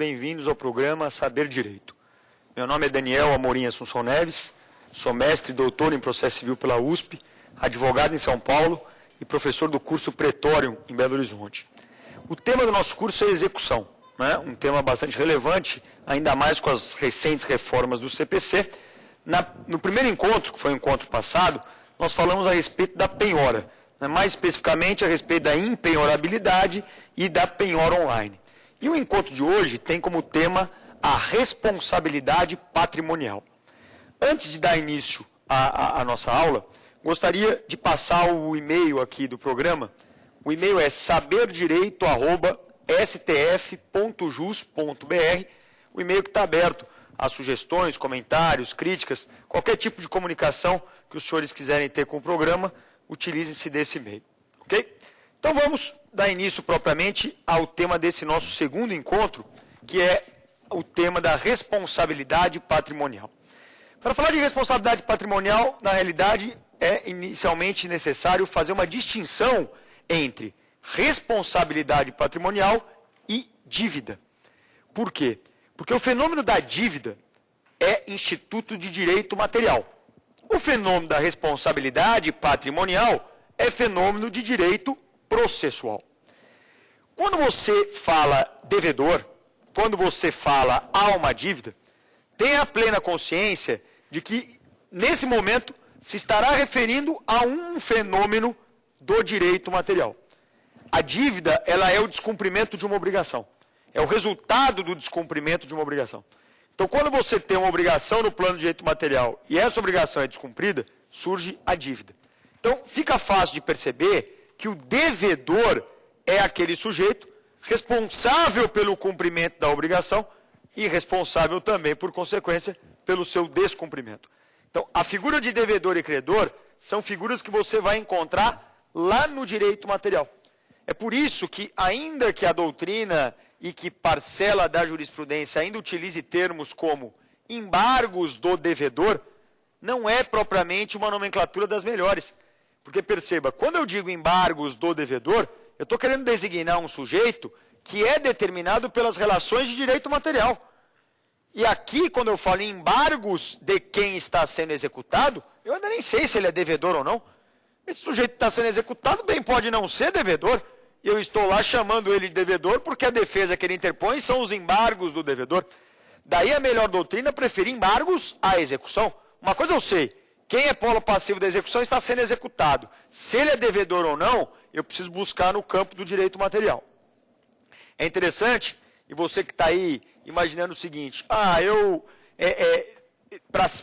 bem-vindos ao programa Saber Direito. Meu nome é Daniel Amorim Assunção Neves, sou mestre e doutor em processo civil pela USP, advogado em São Paulo e professor do curso Pretório em Belo Horizonte. O tema do nosso curso é execução, né? Um tema bastante relevante, ainda mais com as recentes reformas do CPC. No primeiro encontro, que foi o encontro passado, nós falamos a respeito da penhora, né? Mais especificamente a respeito da impenhorabilidade e da penhora online. E o encontro de hoje tem como tema a responsabilidade patrimonial. Antes de dar início à nossa aula, gostaria de passar o e-mail aqui do programa. O e-mail é saberdireito@stf.jus.br, o e-mail que está aberto a sugestões, comentários, críticas, qualquer tipo de comunicação que os senhores quiserem ter com o programa, utilizem-se desse e-mail. Ok? Então vamos dar início propriamente ao tema desse nosso segundo encontro, que é o tema da responsabilidade patrimonial. Para falar de responsabilidade patrimonial, na realidade, é inicialmente necessário fazer uma distinção entre responsabilidade patrimonial e dívida. Por quê? Porque o fenômeno da dívida é instituto de direito material. O fenômeno da responsabilidade patrimonial é fenômeno de direito processual. Quando você fala devedor, quando você fala há uma dívida, tenha a plena consciência de que, nesse momento, se estará referindo a um fenômeno do direito material. A dívida, ela é o descumprimento de uma obrigação. É o resultado do descumprimento de uma obrigação. Então, quando você tem uma obrigação no plano de direito material e essa obrigação é descumprida, surge a dívida. Então, fica fácil de perceber que o devedor é aquele sujeito responsável pelo cumprimento da obrigação e responsável também, por consequência, pelo seu descumprimento. Então, a figura de devedor e credor são figuras que você vai encontrar lá no direito material. É por isso que, ainda que a doutrina e que parcela da jurisprudência ainda utilize termos como embargos do devedor, não é propriamente uma nomenclatura das melhores. Porque perceba, quando eu digo embargos do devedor, eu estou querendo designar um sujeito que é determinado pelas relações de direito material. E aqui, quando eu falo em embargos de quem está sendo executado, eu ainda nem sei se ele é devedor ou não. Esse sujeito que está sendo executado bem pode não ser devedor. E eu estou lá chamando ele de devedor porque a defesa que ele interpõe são os embargos do devedor. Daí a melhor doutrina preferir embargos à execução. Uma coisa eu sei, quem é polo passivo da execução está sendo executado. Se ele é devedor ou não, eu preciso buscar no campo do direito material. É interessante, e você que está aí imaginando o seguinte,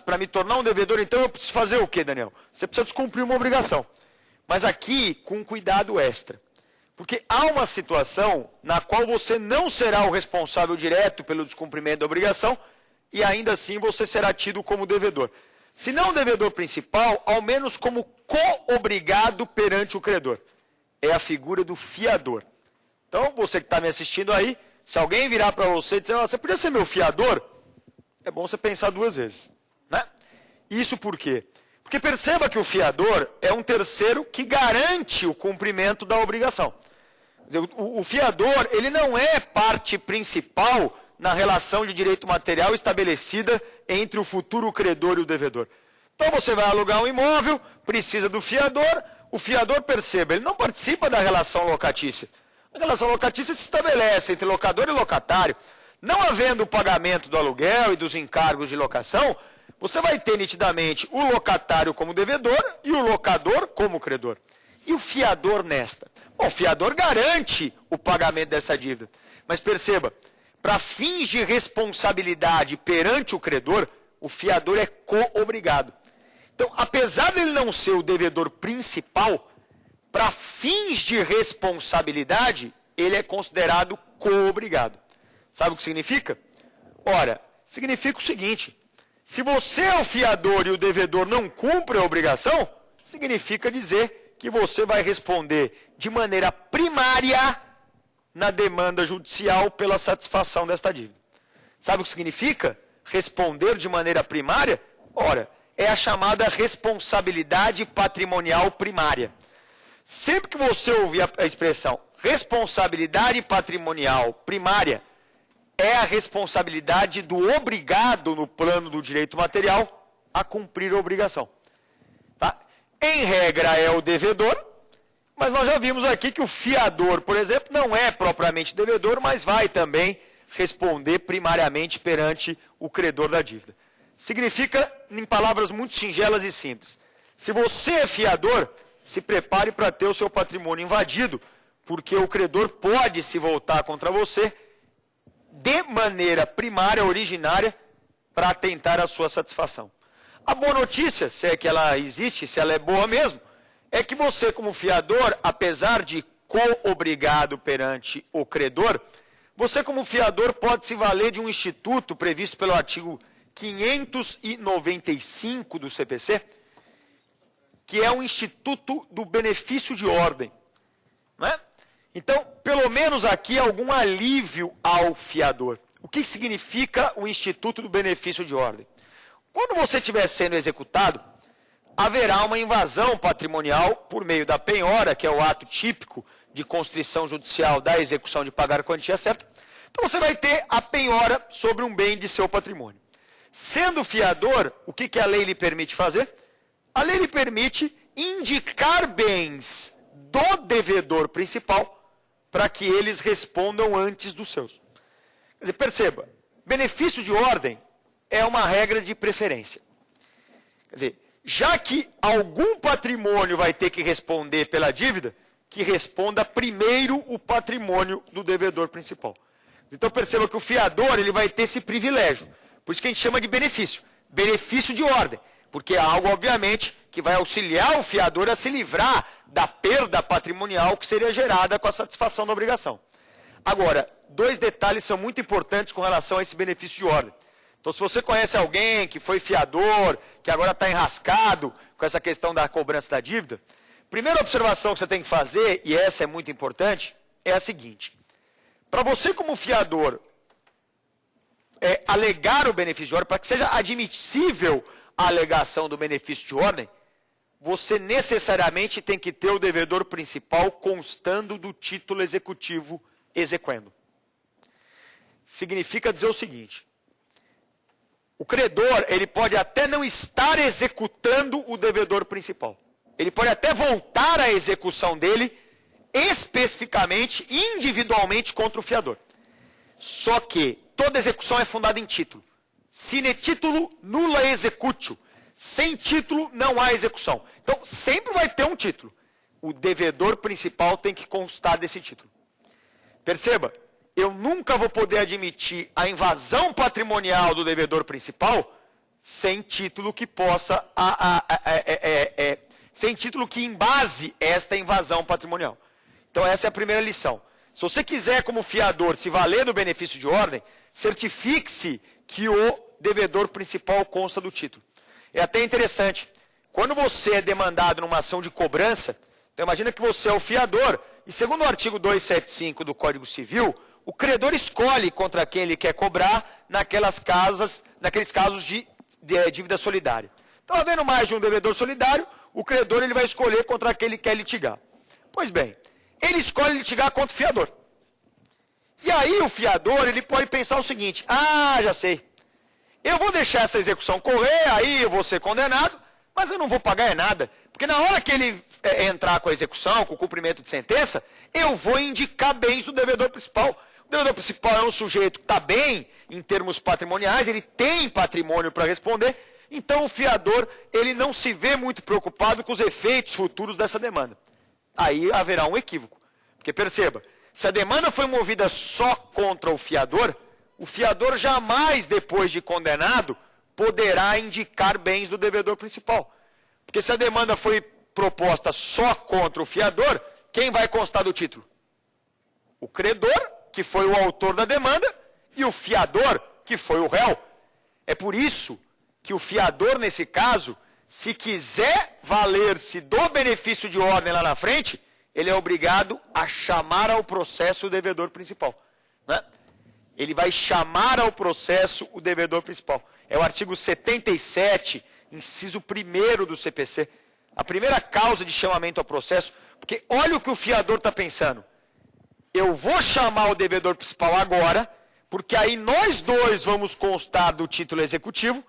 para me tornar um devedor, então eu preciso fazer o quê, Daniel? Você precisa descumprir uma obrigação. Mas aqui, com cuidado extra. Porque há uma situação na qual você não será o responsável direto pelo descumprimento da obrigação e ainda assim você será tido como devedor. Se não devedor principal, ao menos como co-obrigado perante o credor. É a figura do fiador. Então, você que está me assistindo aí, se alguém virar para você e dizer, você podia ser meu fiador? É bom você pensar duas vezes. Né? Isso por quê? Porque perceba que o fiador é um terceiro que garante o cumprimento da obrigação. O fiador, ele não é parte principal na relação de direito material estabelecida entre o futuro credor e o devedor. Então você vai alugar um imóvel, precisa do fiador, o fiador, perceba, ele não participa da relação locatícia. A relação locatícia se estabelece entre locador e locatário. Não havendo o pagamento do aluguel e dos encargos de locação, você vai ter nitidamente o locatário como devedor e o locador como credor. E o fiador nesta? Bom, o fiador garante o pagamento dessa dívida. Mas perceba, para fins de responsabilidade perante o credor, o fiador é co-obrigado. Então, apesar de ele não ser o devedor principal, para fins de responsabilidade, ele é considerado co-obrigado. Sabe o que significa? Ora, significa o seguinte, se você é o fiador e o devedor não cumpre a obrigação, significa dizer que você vai responder de maneira primária na demanda judicial pela satisfação desta dívida. Sabe o que significa responder de maneira primária? Ora, é a chamada responsabilidade patrimonial primária. Sempre que você ouvir a expressão responsabilidade patrimonial primária, é a responsabilidade do obrigado no plano do direito material a cumprir a obrigação. Tá? Em regra é o devedor, mas nós já vimos aqui que o fiador, por exemplo, não é propriamente devedor, mas vai também responder primariamente perante o credor da dívida. Significa, em palavras muito singelas e simples, se você é fiador, se prepare para ter o seu patrimônio invadido, porque o credor pode se voltar contra você de maneira primária, originária, para tentar a sua satisfação. A boa notícia, se é que ela existe, se ela é boa mesmo, é que você, como fiador, apesar de co-obrigado perante o credor, você, como fiador, pode se valer de um instituto previsto pelo artigo 595 do CPC, que é o Instituto do Benefício de Ordem. Né? Então, pelo menos aqui, algum alívio ao fiador. O que significa o Instituto do Benefício de Ordem? Quando você estiver sendo executado, haverá uma invasão patrimonial por meio da penhora, que é o ato típico de constrição judicial da execução de pagar a quantia certa. Então, você vai ter a penhora sobre um bem de seu patrimônio. Sendo fiador, o que a lei lhe permite fazer? A lei lhe permite indicar bens do devedor principal para que eles respondam antes dos seus. Quer dizer, perceba, benefício de ordem é uma regra de preferência. Quer dizer, já que algum patrimônio vai ter que responder pela dívida, que responda primeiro o patrimônio do devedor principal. Então perceba que o fiador ele vai ter esse privilégio. Por isso que a gente chama de benefício. Benefício de ordem. Porque é algo, obviamente, que vai auxiliar o fiador a se livrar da perda patrimonial que seria gerada com a satisfação da obrigação. Agora, dois detalhes são muito importantes com relação a esse benefício de ordem. Então, se você conhece alguém que foi fiador, que agora está enrascado com essa questão da cobrança da dívida, primeira observação que você tem que fazer, e essa é muito importante, é a seguinte. Para você, como fiador, alegar o benefício de ordem, para que seja admissível a alegação do benefício de ordem, você necessariamente tem que ter o devedor principal constando do título executivo exequendo. Significa dizer o seguinte, o credor, ele pode até não estar executando o devedor principal. Ele pode até voltar à execução dele, especificamente, individualmente contra o fiador. Só que toda execução é fundada em título. Sine titulo, nulla executio. Sem título, não há execução. Então, sempre vai ter um título. O devedor principal tem que constar desse título. Perceba, eu nunca vou poder admitir a invasão patrimonial do devedor principal sem título que possa, sem título que embase esta invasão patrimonial. Então, essa é a primeira lição. Se você quiser, como fiador, se valer do benefício de ordem, certifique-se que o devedor principal consta do título. É até interessante, quando você é demandado numa ação de cobrança, então imagina que você é o fiador, e segundo o artigo 275 do Código Civil, o credor escolhe contra quem ele quer cobrar naqueles casos de dívida solidária. Então, havendo mais de um devedor solidário, o credor ele vai escolher contra quem ele quer litigar. Pois bem, ele escolhe litigar contra o fiador. E aí o fiador ele pode pensar o seguinte, já sei, eu vou deixar essa execução correr, aí eu vou ser condenado, mas eu não vou pagar nada. Porque na hora que ele entrar com a execução, com o cumprimento de sentença, eu vou indicar bens do devedor principal. O devedor principal é um sujeito que está bem em termos patrimoniais, ele tem patrimônio para responder, então o fiador ele não se vê muito preocupado com os efeitos futuros dessa demanda. Aí haverá um equívoco. Porque perceba, se a demanda foi movida só contra o fiador jamais, depois de condenado, poderá indicar bens do devedor principal. Porque se a demanda foi proposta só contra o fiador, quem vai constar do título? O credor, que foi o autor da demanda, e o fiador, que foi o réu. É por isso que o fiador, nesse caso, se quiser valer-se do benefício de ordem lá na frente, ele é obrigado a chamar ao processo o devedor principal. Né? Ele vai chamar ao processo o devedor principal. É o artigo 77, inciso 1º do CPC. A primeira causa de chamamento ao processo, porque olha o que o fiador está pensando. Eu vou chamar o devedor principal agora, porque aí nós dois vamos constar do título executivo,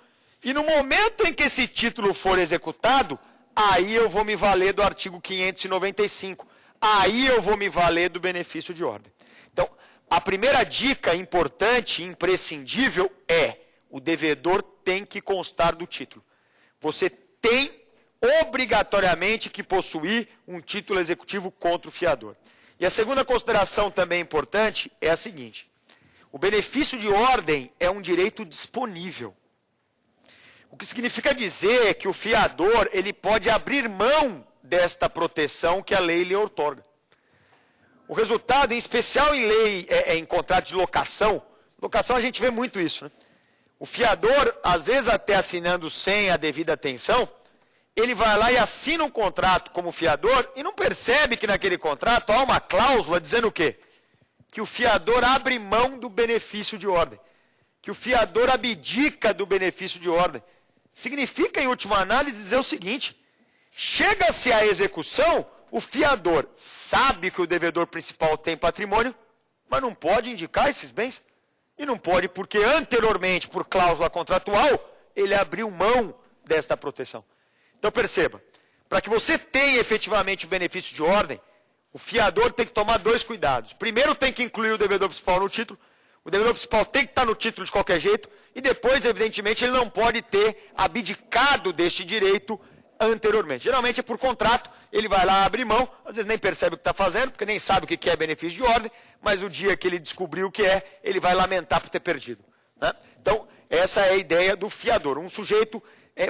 e no momento em que esse título for executado, aí eu vou me valer do artigo 595, aí eu vou me valer do benefício de ordem. Então, a primeira dica importante, imprescindível, é: o devedor tem que constar do título. Você tem obrigatoriamente que possuir um título executivo contra o fiador. E a segunda consideração também importante é a seguinte: o benefício de ordem é um direito disponível. O que significa dizer que o fiador ele pode abrir mão desta proteção que a lei lhe outorga. O resultado, em especial em lei, em contrato de locação, a gente vê muito isso, né? O fiador, às vezes até assinando sem a devida atenção, ele vai lá e assina um contrato como fiador e não percebe que naquele contrato há uma cláusula dizendo o quê? Que o fiador abre mão do benefício de ordem, que o fiador abdica do benefício de ordem. Significa, em última análise, dizer o seguinte: chega-se à execução, o fiador sabe que o devedor principal tem patrimônio, mas não pode indicar esses bens. E não pode porque anteriormente, por cláusula contratual, ele abriu mão desta proteção. Então perceba, para que você tenha efetivamente o benefício de ordem, o fiador tem que tomar dois cuidados. Primeiro, tem que incluir o devedor principal no título. O devedor principal tem que estar no título de qualquer jeito. E depois, evidentemente, ele não pode ter abdicado deste direito anteriormente. Geralmente é por contrato, ele vai lá, abre mão, às vezes nem percebe o que está fazendo, porque nem sabe o que é benefício de ordem, mas o dia que ele descobriu o que é, ele vai lamentar por ter perdido, né? Então, essa é a ideia do fiador, um sujeito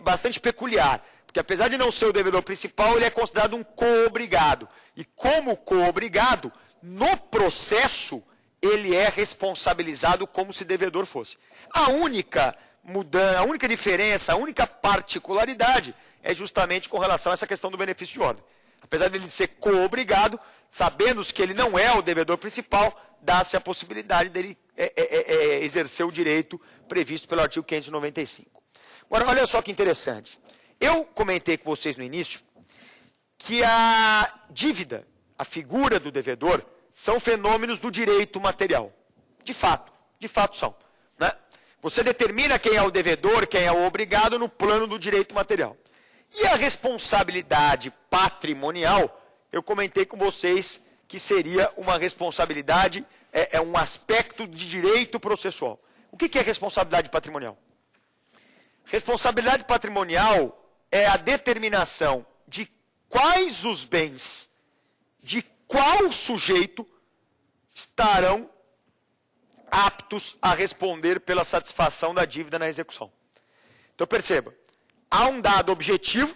bastante peculiar, porque apesar de não ser o devedor principal, ele é considerado um co-obrigado. E como co-obrigado, no processo, ele é responsabilizado como se devedor fosse. A única mudança, a única diferença, a única particularidade é justamente com relação a essa questão do benefício de ordem. Apesar de ele ser co-obrigado, sabendo que ele não é o devedor principal, dá-se a possibilidade dele exercer o direito previsto pelo artigo 595. Agora, olha só que interessante. Eu comentei com vocês no início que a dívida, a figura do devedor, são fenômenos do direito material. De fato são, né? Você determina quem é o devedor, quem é o obrigado no plano do direito material. E a responsabilidade patrimonial, eu comentei com vocês que seria uma responsabilidade, um aspecto de direito processual. O que é responsabilidade patrimonial? Responsabilidade patrimonial é a determinação de quais os bens de qual sujeito estarão aptos a responder pela satisfação da dívida na execução. Então perceba, há um dado objetivo,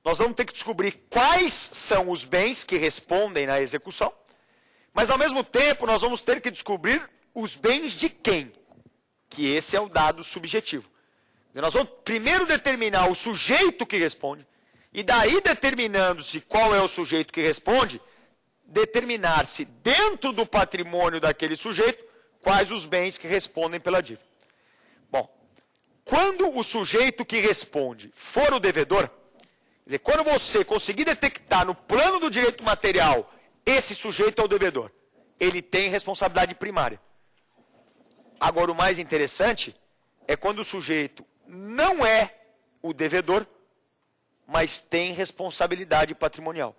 nós vamos ter que descobrir quais são os bens que respondem na execução, mas ao mesmo tempo nós vamos ter que descobrir os bens de quem, que esse é o dado subjetivo. Nós vamos primeiro determinar o sujeito que responde, e daí determinando-se qual é o sujeito que responde, determinar-se dentro do patrimônio daquele sujeito quais os bens que respondem pela dívida. Bom, quando o sujeito que responde for o devedor, quer dizer, quando você conseguir detectar no plano do direito material esse sujeito é o devedor, ele tem responsabilidade primária. Agora, o mais interessante é quando o sujeito não é o devedor, mas tem responsabilidade patrimonial.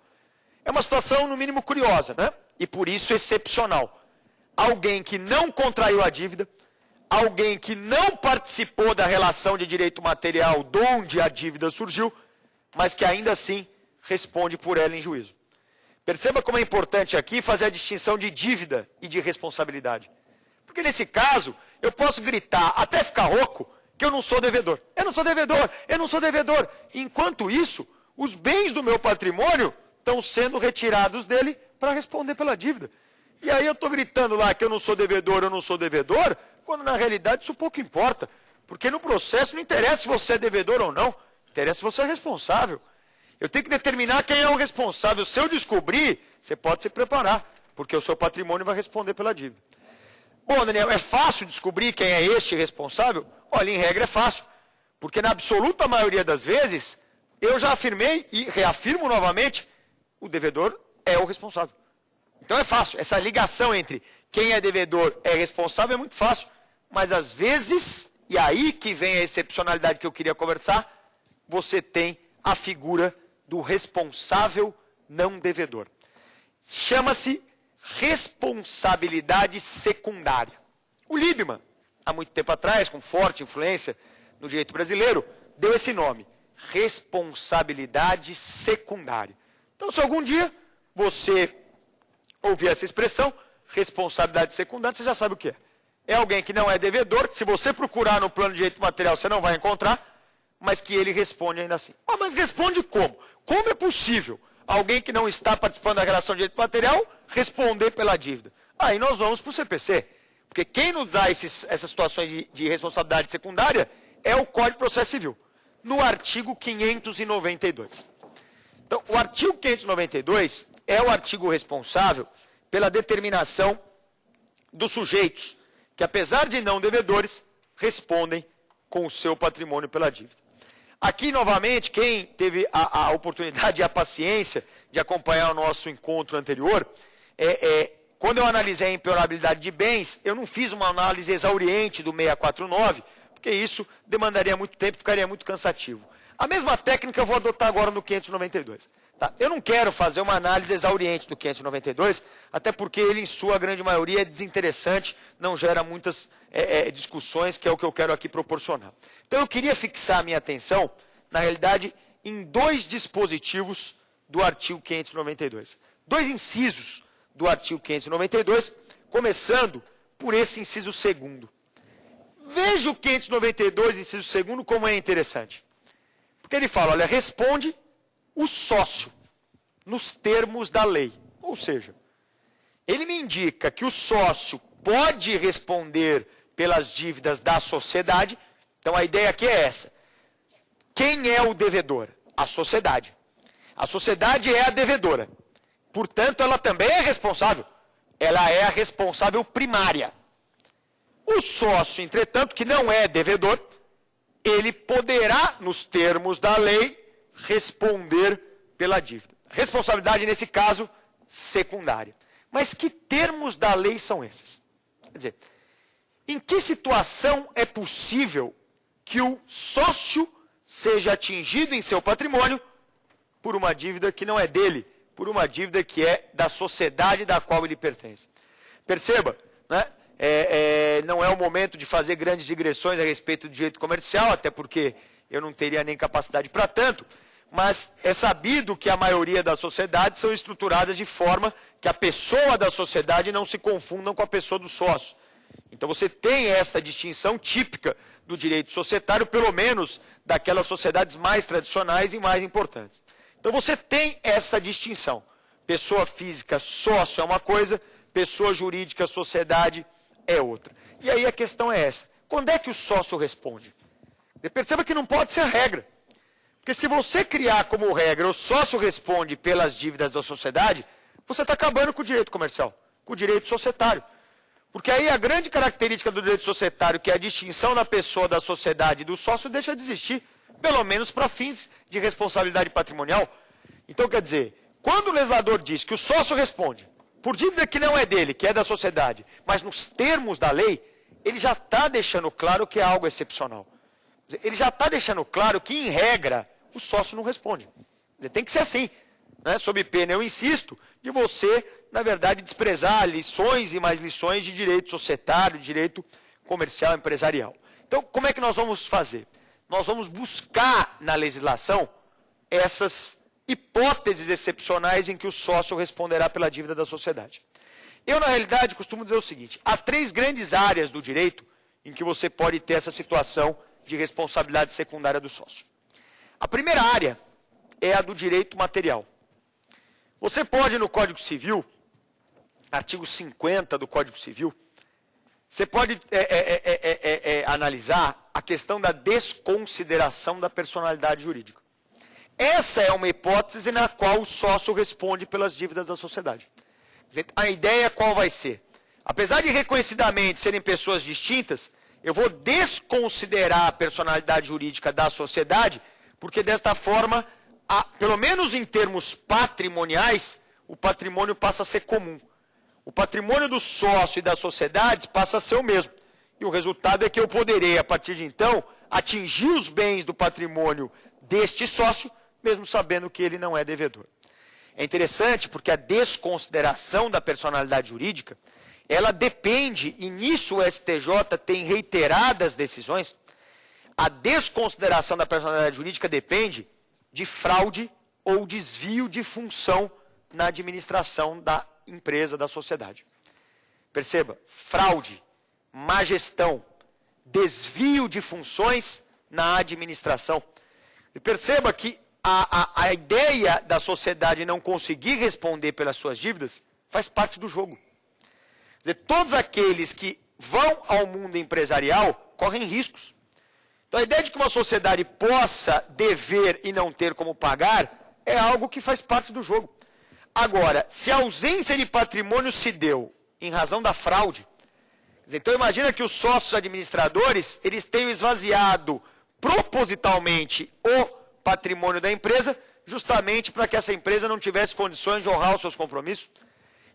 É uma situação, no mínimo, curiosa, né? E por isso excepcional. Alguém que não contraiu a dívida, alguém que não participou da relação de direito material de onde a dívida surgiu, mas que ainda assim responde por ela em juízo. Perceba como é importante aqui fazer a distinção de dívida e de responsabilidade. Porque nesse caso, eu posso gritar até ficar rouco que eu não sou devedor. Eu não sou devedor, eu não sou devedor. Enquanto isso, os bens do meu patrimônio estão sendo retirados dele para responder pela dívida. E aí eu estou gritando lá que eu não sou devedor, quando na realidade isso pouco importa. Porque no processo não interessa se você é devedor ou não, interessa se você é responsável. Eu tenho que determinar quem é o responsável. Se eu descobrir, você pode se preparar, porque o seu patrimônio vai responder pela dívida. Bom, Daniel, é fácil descobrir quem é este responsável? Olha, em regra é fácil, porque na absoluta maioria das vezes, eu já afirmei e reafirmo novamente, o devedor é o responsável. Então é fácil, essa ligação entre quem é devedor e é responsável é muito fácil. mas às vezes, e aí que vem a excepcionalidade que eu queria conversar, você tem a figura do responsável não devedor. Chama-se responsabilidade secundária. O Liebman, há muito tempo atrás, com forte influência no direito brasileiro, deu esse nome, responsabilidade secundária. Então, se algum dia você ouvir essa expressão, responsabilidade secundária, você já sabe o que é. É alguém que não é devedor, que se você procurar no plano de direito material, você não vai encontrar, mas que ele responde ainda assim. Ah, mas responde como? Como é possível alguém que não está participando da relação de direito material responder pela dívida? Aí nós vamos para o CPC. Porque quem nos dá essas situações de responsabilidade secundária é o Código de Processo Civil, no artigo 592. Então, o artigo 592 é o artigo responsável pela determinação dos sujeitos, que apesar de não devedores, respondem com o seu patrimônio pela dívida. Aqui, novamente, quem teve a oportunidade e a paciência de acompanhar o nosso encontro anterior, quando eu analisei a impenhorabilidade de bens, eu não fiz uma análise exauriente do 649, porque isso demandaria muito tempo e ficaria muito cansativo. A mesma técnica eu vou adotar agora no 592. Tá? Eu não quero fazer uma análise exauriente do 592, até porque ele, em sua grande maioria, é desinteressante, não gera muitas discussões, que é o que eu quero aqui proporcionar. Então, eu queria fixar a minha atenção, na realidade, em dois dispositivos do artigo 592. Dois incisos do artigo 592, começando por esse inciso segundo. Veja o 592, inciso segundo, como é interessante. Porque ele fala, olha, responde o sócio nos termos da lei. Ou seja, ele me indica que o sócio pode responder pelas dívidas da sociedade. Então, a ideia aqui é essa. Quem é o devedor? A sociedade. A sociedade é a devedora. Portanto, ela também é responsável. Ela é a responsável primária. O sócio, entretanto, que não é devedor, ele poderá, nos termos da lei, responder pela dívida. Responsabilidade, nesse caso, secundária. Mas que termos da lei são esses? Quer dizer, em que situação é possível que o sócio seja atingido em seu patrimônio por uma dívida que não é dele, por uma dívida que é da sociedade da qual ele pertence? Perceba, né? Não é o momento de fazer grandes digressões a respeito do direito comercial, até porque eu não teria nem capacidade para tanto, mas é sabido que a maioria das sociedades são estruturadas de forma que a pessoa da sociedade não se confundam com a pessoa do sócio. Então você tem esta distinção típica do direito societário, pelo menos daquelas sociedades mais tradicionais e mais importantes. Então você tem essa distinção. Pessoa física, sócio é uma coisa, pessoa jurídica, sociedade é outra. E aí a questão é essa. Quando é que o sócio responde? Perceba que não pode ser a regra. Porque se você criar como regra o sócio responde pelas dívidas da sociedade, você está acabando com o direito comercial, com o direito societário. Porque aí a grande característica do direito societário, que é a distinção da pessoa, da sociedade e do sócio, deixa de existir, pelo menos para fins de responsabilidade patrimonial. Então, quer dizer, quando o legislador diz que o sócio responde por dívida que não é dele, que é da sociedade, mas nos termos da lei, ele já está deixando claro que é algo excepcional. Ele já está deixando claro que, em regra, o sócio não responde. Tem que ser assim. Né? Sob pena, eu insisto, de você, na verdade, desprezar lições e mais lições de direito societário, de direito comercial, empresarial. Então, como é que nós vamos fazer? Nós vamos buscar na legislação essas hipóteses excepcionais em que o sócio responderá pela dívida da sociedade. Eu, na realidade, costumo dizer o seguinte, há três grandes áreas do direito em que você pode ter essa situação de responsabilidade secundária do sócio. A primeira área é a do direito material. Você pode, no Código Civil, artigo 50 do Código Civil, você pode analisar a questão da desconsideração da personalidade jurídica. Essa é uma hipótese na qual o sócio responde pelas dívidas da sociedade. A ideia qual vai ser? Apesar de reconhecidamente serem pessoas distintas, eu vou desconsiderar a personalidade jurídica da sociedade, porque desta forma, pelo menos em termos patrimoniais, o patrimônio passa a ser comum. O patrimônio do sócio e das sociedades passa a ser o mesmo. E o resultado é que eu poderei, a partir de então, atingir os bens do patrimônio deste sócio, mesmo sabendo que ele não é devedor. É interessante porque a desconsideração da personalidade jurídica, ela depende, e nisso o STJ tem reiteradas decisões, a desconsideração da personalidade jurídica depende de fraude ou desvio de função na administração da empresa, da sociedade. Perceba, fraude, má gestão, desvio de funções na administração. E perceba que a ideia da sociedade não conseguir responder pelas suas dívidas faz parte do jogo. Quer dizer, todos aqueles que vão ao mundo empresarial correm riscos. Então a ideia de que uma sociedade possa dever e não ter como pagar é algo que faz parte do jogo. Agora, se a ausência de patrimônio se deu em razão da fraude, então imagina que os sócios administradores, eles tenham esvaziado propositalmente o patrimônio da empresa, justamente para que essa empresa não tivesse condições de honrar os seus compromissos.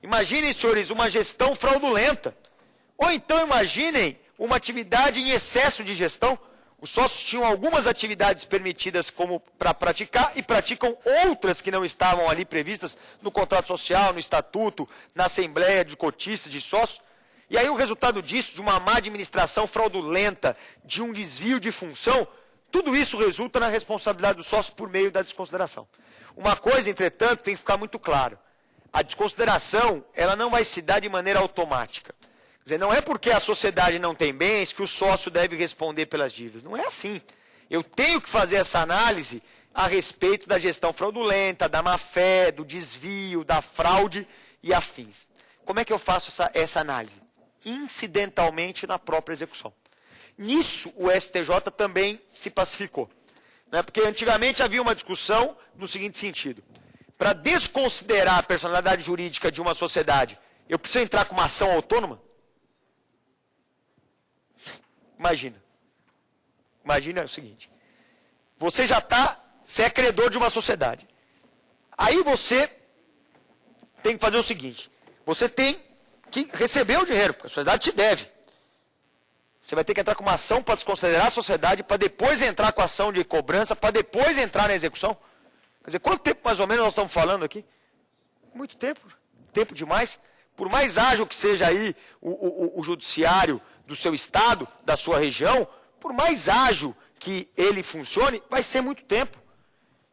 Imaginem, senhores, uma gestão fraudulenta. Ou então imaginem uma atividade em excesso de gestão. Os sócios tinham algumas atividades permitidas como para praticar e praticam outras que não estavam ali previstas no contrato social, no estatuto, na assembleia de cotistas, de sócios. E aí o resultado disso, de uma má administração fraudulenta, de um desvio de função, tudo isso resulta na responsabilidade do sócio por meio da desconsideração. Uma coisa, entretanto, tem que ficar muito claro. A desconsideração, ela não vai se dar de maneira automática. Quer dizer, não é porque a sociedade não tem bens que o sócio deve responder pelas dívidas. Não é assim. Eu tenho que fazer essa análise a respeito da gestão fraudulenta, da má-fé, do desvio, da fraude e afins. Como é que eu faço essa análise? Incidentalmente na própria execução. Nisso, o STJ também se pacificou. Né? Porque antigamente havia uma discussão no seguinte sentido. Para desconsiderar a personalidade jurídica de uma sociedade, eu preciso entrar com uma ação autônoma? Imagina o seguinte. Você é credor de uma sociedade. Aí você tem que fazer o seguinte. Você tem que receber o dinheiro, porque a sociedade te deve. Você vai ter que entrar com uma ação para desconsiderar a sociedade, para depois entrar com a ação de cobrança, para depois entrar na execução. Quer dizer, quanto tempo mais ou menos nós estamos falando aqui? Muito tempo. Tempo demais. Por mais ágil que seja aí o judiciário do seu estado, da sua região, por mais ágil que ele funcione, vai ser muito tempo.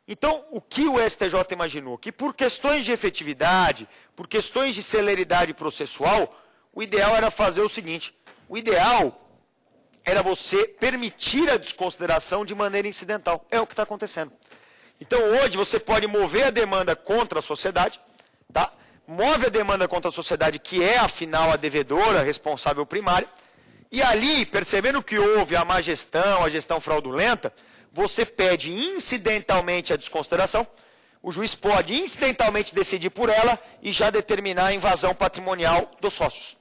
Então, o que o STJ imaginou? Que por questões de efetividade, por questões de celeridade processual, o ideal era fazer o seguinte. O ideal era você permitir a desconsideração de maneira incidental. É o que está acontecendo. Então, hoje, você pode mover a demanda contra a sociedade, tá? Move a demanda contra a sociedade, que é, afinal, a devedora, a responsável primária, e ali, percebendo que houve a má gestão, a gestão fraudulenta, você pede incidentalmente a desconsideração, o juiz pode incidentalmente decidir por ela e já determinar a invasão patrimonial dos sócios.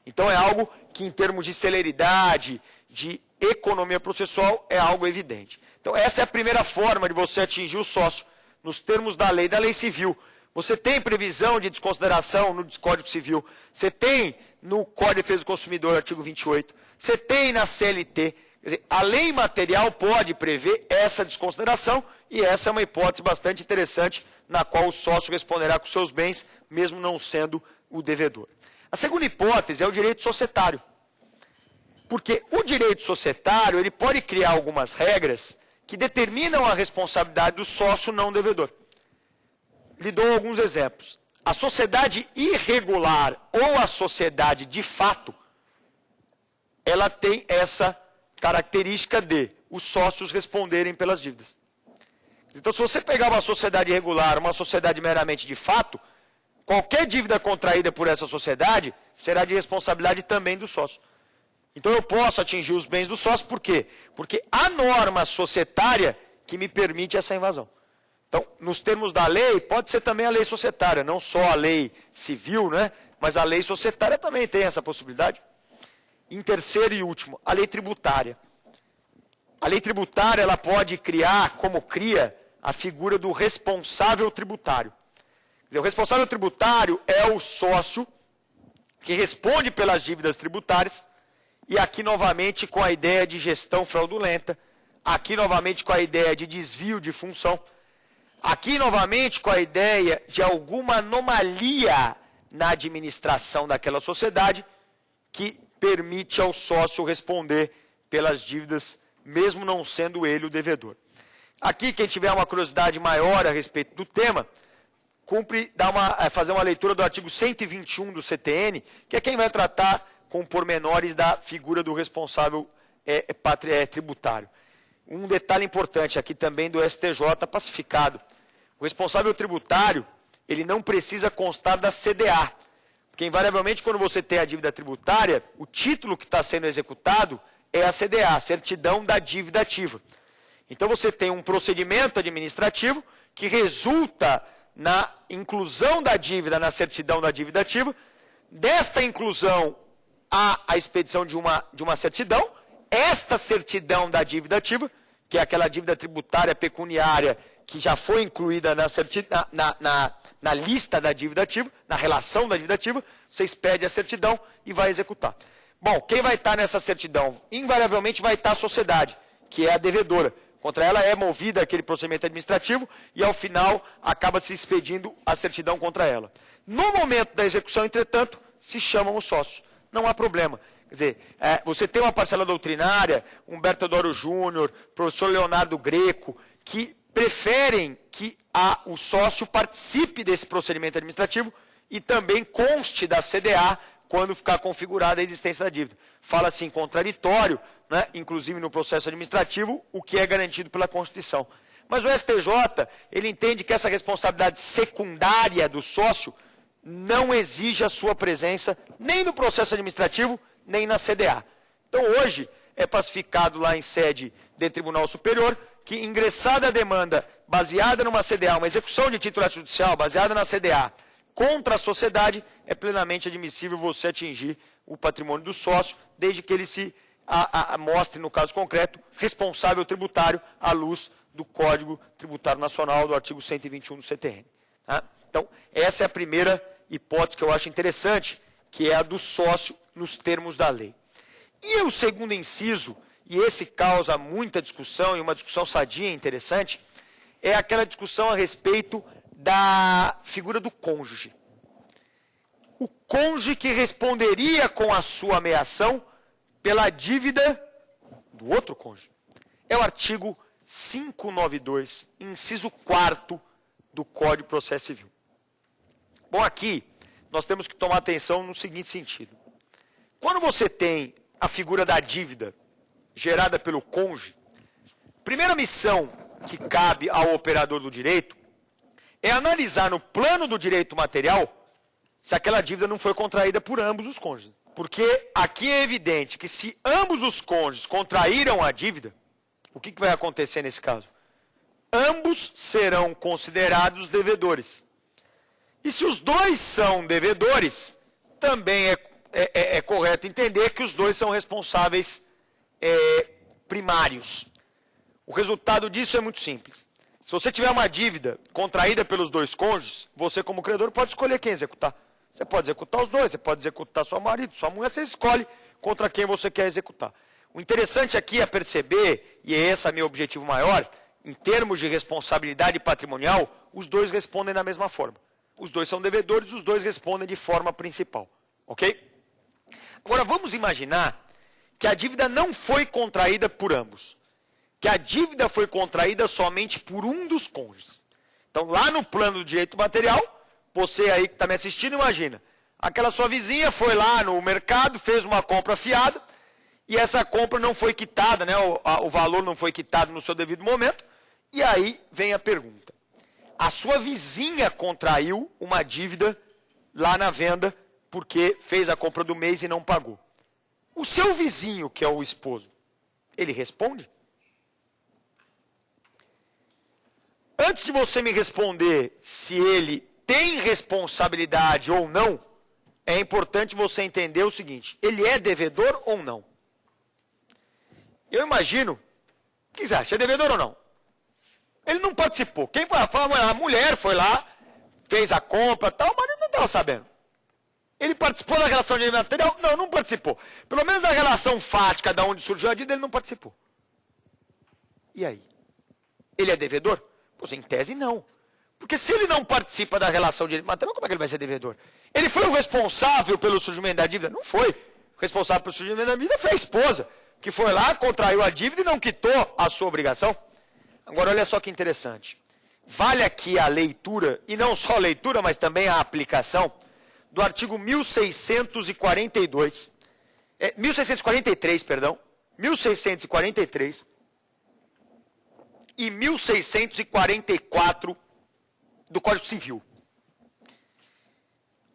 Então, é algo que, em termos de celeridade, de economia processual, é algo evidente. Então, essa é a primeira forma de você atingir o sócio, nos termos da lei civil. Você tem previsão de desconsideração no Código Civil, você tem no Código de Defesa do Consumidor, artigo 28, você tem na CLT. Quer dizer, a lei material pode prever essa desconsideração e essa é uma hipótese bastante interessante na qual o sócio responderá com seus bens, mesmo não sendo o devedor. A segunda hipótese é o direito societário. Porque o direito societário ele pode criar algumas regras que determinam a responsabilidade do sócio não devedor. Lhe dou alguns exemplos. A sociedade irregular ou a sociedade de fato, ela tem essa característica de os sócios responderem pelas dívidas. Então, se você pegar uma sociedade irregular, uma sociedade meramente de fato, qualquer dívida contraída por essa sociedade será de responsabilidade também do sócio. Então, eu posso atingir os bens do sócio, por quê? Porque a norma societária que me permite essa invasão. Então, nos termos da lei, pode ser também a lei societária, não só a lei civil, né? Mas a lei societária também tem essa possibilidade. Em terceiro e último, a lei tributária. A lei tributária ela pode criar, como cria, a figura do responsável tributário. Quer dizer, o responsável tributário é o sócio que responde pelas dívidas tributárias e aqui novamente com a ideia de gestão fraudulenta, aqui novamente com a ideia de desvio de função, aqui novamente com a ideia de alguma anomalia na administração daquela sociedade que permite ao sócio responder pelas dívidas, mesmo não sendo ele o devedor. Aqui, quem tiver uma curiosidade maior a respeito do tema, cumpre fazer uma leitura do artigo 121 do CTN, que é quem vai tratar com pormenores da figura do responsável tributário. Um detalhe importante aqui também do STJ pacificado. O responsável tributário, ele não precisa constar da CDA, porque invariavelmente quando você tem a dívida tributária, o título que está sendo executado é a CDA, a certidão da dívida ativa. Então você tem um procedimento administrativo que resulta na inclusão da dívida na certidão da dívida ativa. Desta inclusão há a expedição de uma certidão. Esta certidão da dívida ativa, que é aquela dívida tributária pecuniária que já foi incluída na lista da dívida ativa, na relação da dívida ativa, você expede a certidão e vai executar. Bom, quem vai estar nessa certidão? Invariavelmente vai estar a sociedade, que é a devedora. Contra ela é movida aquele procedimento administrativo e, ao final, acaba se expedindo a certidão contra ela. No momento da execução, entretanto, se chamam os sócios. Não há problema. Quer dizer, você tem uma parcela doutrinária, Humberto Doro Júnior, professor Leonardo Greco, que preferem que o sócio participe desse procedimento administrativo e também conste da CDA quando ficar configurada a existência da dívida. Fala-se em contraditório, né, inclusive no processo administrativo, o que é garantido pela Constituição. Mas o STJ, ele entende que essa responsabilidade secundária do sócio não exige a sua presença nem no processo administrativo, nem na CDA. Então, hoje, é pacificado lá em sede de Tribunal Superior que, ingressada a demanda baseada numa CDA, uma execução de título judicial baseada na CDA, contra a sociedade, é plenamente admissível você atingir o patrimônio do sócio, desde que ele se mostre, no caso concreto, responsável tributário à luz do Código Tributário Nacional, do artigo 121 do CTN. Tá? Então, essa é a primeira hipótese que eu acho interessante, que é a do sócio nos termos da lei. E o segundo inciso, e esse causa muita discussão, e uma discussão sadia e interessante, é aquela discussão a respeito da figura do cônjuge. O cônjuge que responderia com a sua ameação pela dívida do outro cônjuge. É o artigo 592, inciso 4º do Código de Processo Civil. Bom, aqui nós temos que tomar atenção no seguinte sentido. Quando você tem a figura da dívida gerada pelo cônjuge, primeira missão que cabe ao operador do direito é analisar no plano do direito material se aquela dívida não foi contraída por ambos os cônjuges. Porque aqui é evidente que se ambos os cônjuges contraíram a dívida, o que vai acontecer nesse caso? Ambos serão considerados devedores. E se os dois são devedores, também é correto entender que os dois são responsáveis primários. O resultado disso é muito simples. Se você tiver uma dívida contraída pelos dois cônjuges, você como credor pode escolher quem executar. Você pode executar os dois, você pode executar seu marido, sua mulher, você escolhe contra quem você quer executar. O interessante aqui é perceber, e esse é meu objetivo maior, em termos de responsabilidade patrimonial, os dois respondem da mesma forma. Os dois são devedores, os dois respondem de forma principal. Ok? Agora, vamos imaginar que a dívida não foi contraída por ambos. Que a dívida foi contraída somente por um dos cônjuges. Então, lá no plano do direito material, você aí que está me assistindo, imagina. Aquela sua vizinha foi lá no mercado, fez uma compra fiada, e essa compra não foi quitada, né? O valor não foi quitado no seu devido momento, e aí vem a pergunta. A sua vizinha contraiu uma dívida lá na venda, porque fez a compra do mês e não pagou. O seu vizinho, que é o esposo, ele responde? Antes de você me responder se ele tem responsabilidade ou não, é importante você entender o seguinte, ele é devedor ou não? Eu imagino, o que você acha, é devedor ou não? Ele não participou. Quem foi a mulher foi lá, fez a compra, tal, mas ele não estava sabendo. Ele participou da relação de dívida material? Não, não participou. Pelo menos da relação fática, da onde surgiu a dívida, ele não participou. E aí? Ele é devedor? Pois em tese não. Porque se ele não participa da relação de dívida material, como é que ele vai ser devedor? Ele foi o responsável pelo surgimento da dívida? Não foi. O responsável pelo surgimento da dívida foi a esposa, que foi lá, contraiu a dívida e não quitou a sua obrigação. Agora, olha só que interessante. Vale aqui a leitura, e não só a leitura, mas também a aplicação, do artigo 1643, 1643 e 1644 do Código Civil.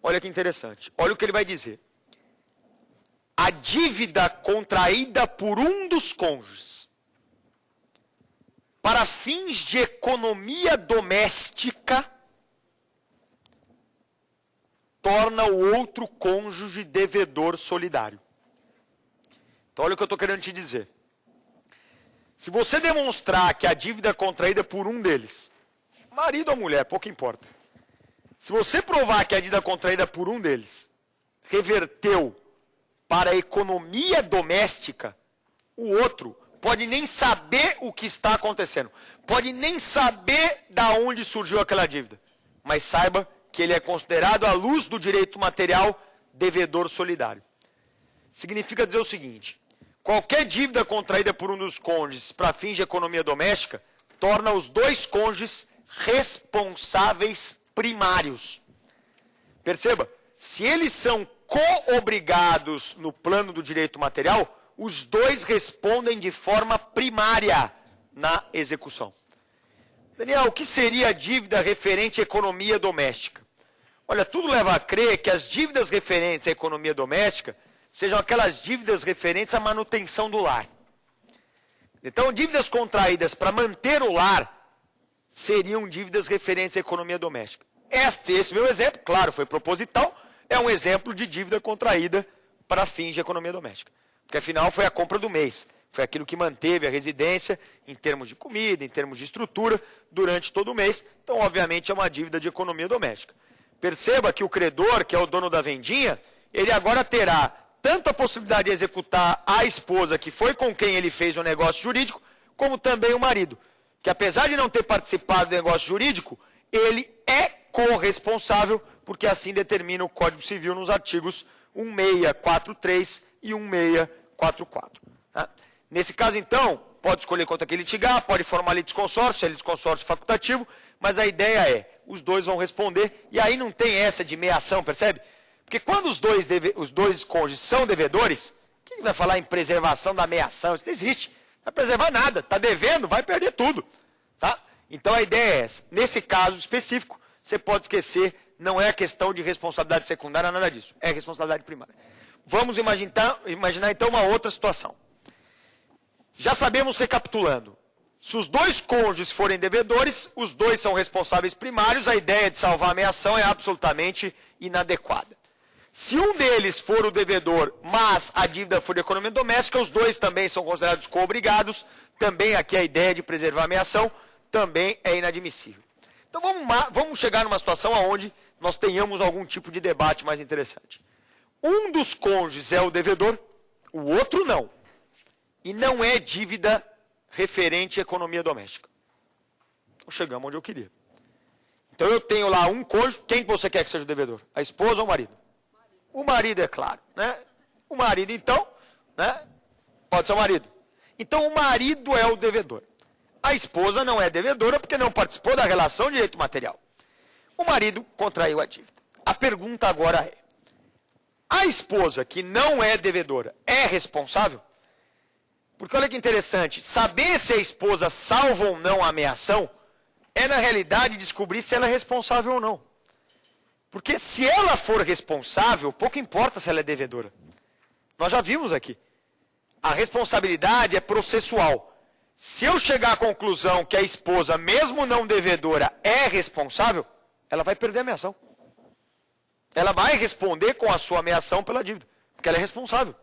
Olha que interessante. Olha o que ele vai dizer. A dívida contraída por um dos cônjuges para fins de economia doméstica torna o outro cônjuge devedor solidário. Então, olha o que eu estou querendo te dizer. Se você demonstrar que a dívida é contraída por um deles, marido ou mulher, pouco importa. Se você provar que a dívida contraída por um deles reverteu para a economia doméstica, o outro pode nem saber o que está acontecendo. Pode nem saber da onde surgiu aquela dívida. Mas saiba que ele é considerado, à luz do direito material, devedor solidário. Significa dizer o seguinte: qualquer dívida contraída por um dos cônjuges para fins de economia doméstica torna os dois cônjuges responsáveis primários. Perceba, se eles são co-obrigados no plano do direito material, os dois respondem de forma primária na execução. Daniel, o que seria a dívida referente à economia doméstica? Olha, tudo leva a crer que as dívidas referentes à economia doméstica sejam aquelas dívidas referentes à manutenção do lar. Então, dívidas contraídas para manter o lar seriam dívidas referentes à economia doméstica. Esse meu exemplo, claro, foi proposital, é um exemplo de dívida contraída para fins de economia doméstica. Porque, afinal, foi a compra do mês. Foi aquilo que manteve a residência em termos de comida, em termos de estrutura, durante todo o mês. Então, obviamente, é uma dívida de economia doméstica. Perceba que o credor, que é o dono da vendinha, ele agora terá tanto a possibilidade de executar a esposa, que foi com quem ele fez o negócio jurídico, como também o marido. Que, apesar de não ter participado do negócio jurídico, ele é corresponsável, porque assim determina o Código Civil nos artigos 1643 e 1644. Tá? Nesse caso, então, pode escolher contra quem litigar, pode formar litisconsórcio, é litisconsórcio facultativo, mas a ideia é, os dois vão responder, e aí não tem essa de meação, percebe? Porque quando os dois cônjuges são devedores, quem vai falar em preservação da meação? Isso não existe. Não vai preservar nada, está devendo, vai perder tudo. Tá? Então a ideia é essa. Nesse caso específico, você pode esquecer, não é a questão de responsabilidade secundária, nada disso, é responsabilidade primária. Vamos imaginar então uma outra situação. Já sabemos, recapitulando, se os dois cônjuges forem devedores, os dois são responsáveis primários, a ideia de salvar a meação é absolutamente inadequada. Se um deles for o devedor, mas a dívida for de economia doméstica, os dois também são considerados co-obrigados, também aqui a ideia de preservar a meação também é inadmissível. Então vamos chegar numa situação onde nós tenhamos algum tipo de debate mais interessante. Um dos cônjuges é o devedor, o outro não. E não é dívida referente à economia doméstica. Então chegamos onde eu queria. Então eu tenho lá um cônjuge, quem você quer que seja o devedor? A esposa ou o marido? O marido, é claro. Né? O marido, então, né? Pode ser o marido. Então o marido é o devedor. A esposa não é devedora porque não participou da relação de direito material. O marido contraiu a dívida. A pergunta agora é, a esposa que não é devedora é responsável? Porque olha que interessante, saber se a esposa salva ou não a meação é na realidade descobrir se ela é responsável ou não. Porque se ela for responsável, pouco importa se ela é devedora. Nós já vimos aqui. A responsabilidade é processual. Se eu chegar à conclusão que a esposa, mesmo não devedora, é responsável, ela vai perder a meação. Ela vai responder com a sua meação pela dívida, porque ela é responsável.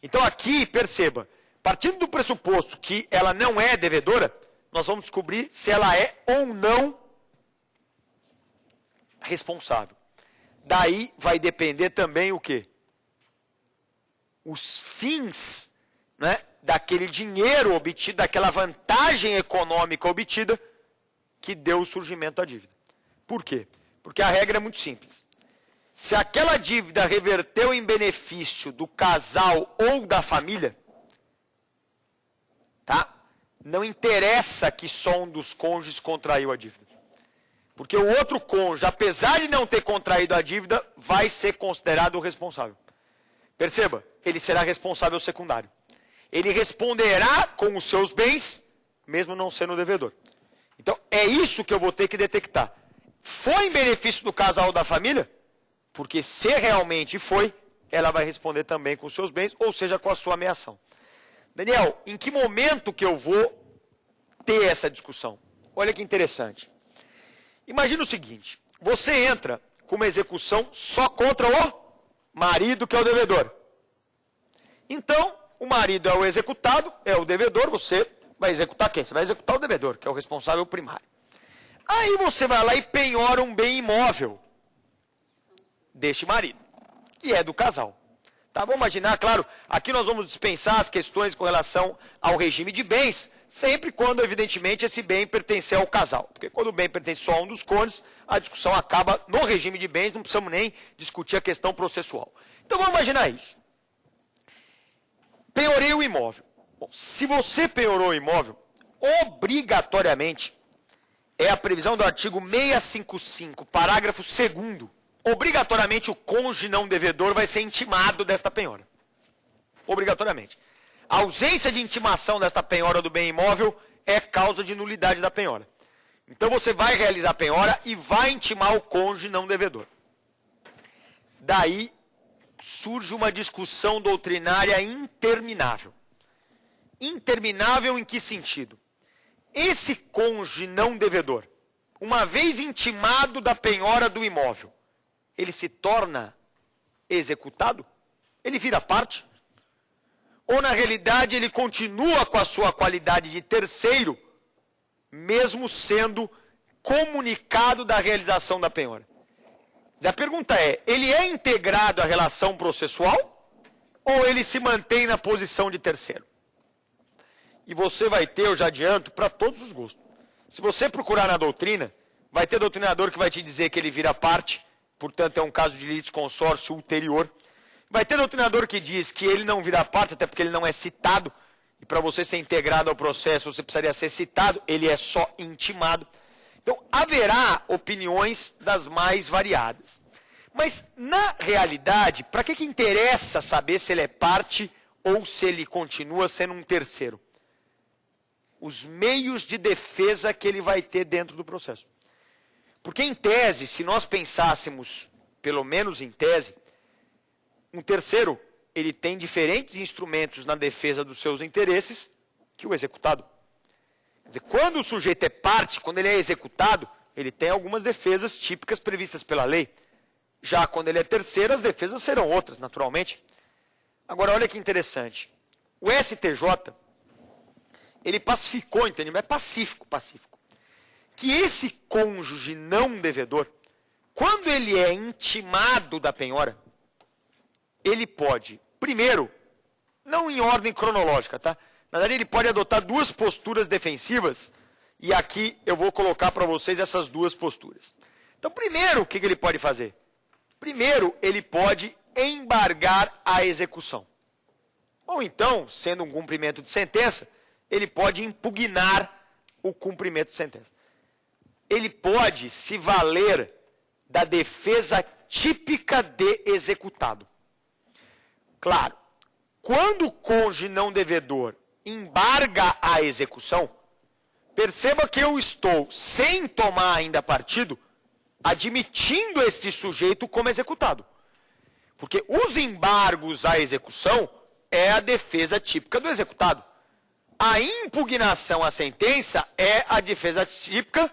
Então aqui, perceba, partindo do pressuposto que ela não é devedora, nós vamos descobrir se ela é ou não responsável. daí vai depender também o quê? Os fins, né, daquele dinheiro obtido, daquela vantagem econômica obtida que deu o surgimento da dívida. Por quê? Porque a regra é muito simples. Se aquela dívida reverteu em benefício do casal ou da família, tá? Não interessa que só um dos cônjuges contraiu a dívida. Porque o outro cônjuge, apesar de não ter contraído a dívida, vai ser considerado o responsável. Perceba, ele será responsável secundário. Ele responderá com os seus bens, mesmo não sendo devedor. Então, é isso que eu vou ter que detectar. Foi em benefício do casal ou da família? Porque se realmente foi, ela vai responder também com os seus bens, ou seja, com a sua ameação. Daniel, em que momento que eu vou ter essa discussão? Olha que interessante. Imagina o seguinte, você entra com uma execução só contra o marido, que é o devedor. Então, o marido é o executado, é o devedor, você vai executar quem? Você vai executar o devedor, que é o responsável primário. Aí você vai lá e penhora um bem imóvel deste marido, que é do casal. Tá? Vamos imaginar, claro, aqui nós vamos dispensar as questões com relação ao regime de bens, sempre quando, evidentemente, esse bem pertencer ao casal. Porque quando o bem pertence só a um dos cônjuges, a discussão acaba no regime de bens, não precisamos nem discutir a questão processual. Então vamos imaginar isso. Penhorei o imóvel. Bom, se você penhorou o imóvel, obrigatoriamente, é a previsão do artigo 655, parágrafo 2º, obrigatoriamente o cônjuge não devedor vai ser intimado desta penhora. Obrigatoriamente. A ausência de intimação desta penhora do bem imóvel é causa de nulidade da penhora. Então você vai realizar a penhora e vai intimar o cônjuge não devedor. Daí surge uma discussão doutrinária interminável. Interminável em que sentido? Esse cônjuge não devedor, uma vez intimado da penhora do imóvel, ele se torna executado? Ele vira parte? Ou na realidade ele continua com a sua qualidade de terceiro, mesmo sendo comunicado da realização da penhora? A pergunta é, ele é integrado à relação processual ou ele se mantém na posição de terceiro? E você vai ter, eu já adianto, para todos os gostos. Se você procurar na doutrina, vai ter doutrinador que vai te dizer que ele vira parte, portanto é um caso de litisconsórcio ulterior. Vai ter doutrinador que diz que ele não vira parte, até porque ele não é citado, e para você ser integrado ao processo você precisaria ser citado, ele é só intimado. Então haverá opiniões das mais variadas. Mas na realidade, para que interessa saber se ele é parte ou se ele continua sendo um terceiro? Os meios de defesa que ele vai ter dentro do processo. Porque em tese, se nós pensássemos, pelo menos em tese, um terceiro, ele tem diferentes instrumentos na defesa dos seus interesses que o executado. Quer dizer, quando o sujeito é parte, quando ele é executado, ele tem algumas defesas típicas previstas pela lei. Já quando ele é terceiro, as defesas serão outras, naturalmente. Agora, olha que interessante. O STJ, ele pacificou, entendeu? É pacífico. Que esse cônjuge não devedor, quando ele é intimado da penhora, ele pode, primeiro, não em ordem cronológica, tá? Na verdade, ele pode adotar duas posturas defensivas, e aqui eu vou colocar para vocês essas duas posturas. Então, primeiro, o que ele pode fazer? Primeiro, ele pode embargar a execução. Ou então, sendo um cumprimento de sentença, ele pode impugnar o cumprimento de sentença. Ele pode se valer da defesa típica de executado. Claro, quando o cônjuge não devedor embarga a execução, perceba que eu estou, sem tomar ainda partido, admitindo esse sujeito como executado. Porque os embargos à execução é a defesa típica do executado. A impugnação à sentença é a defesa típica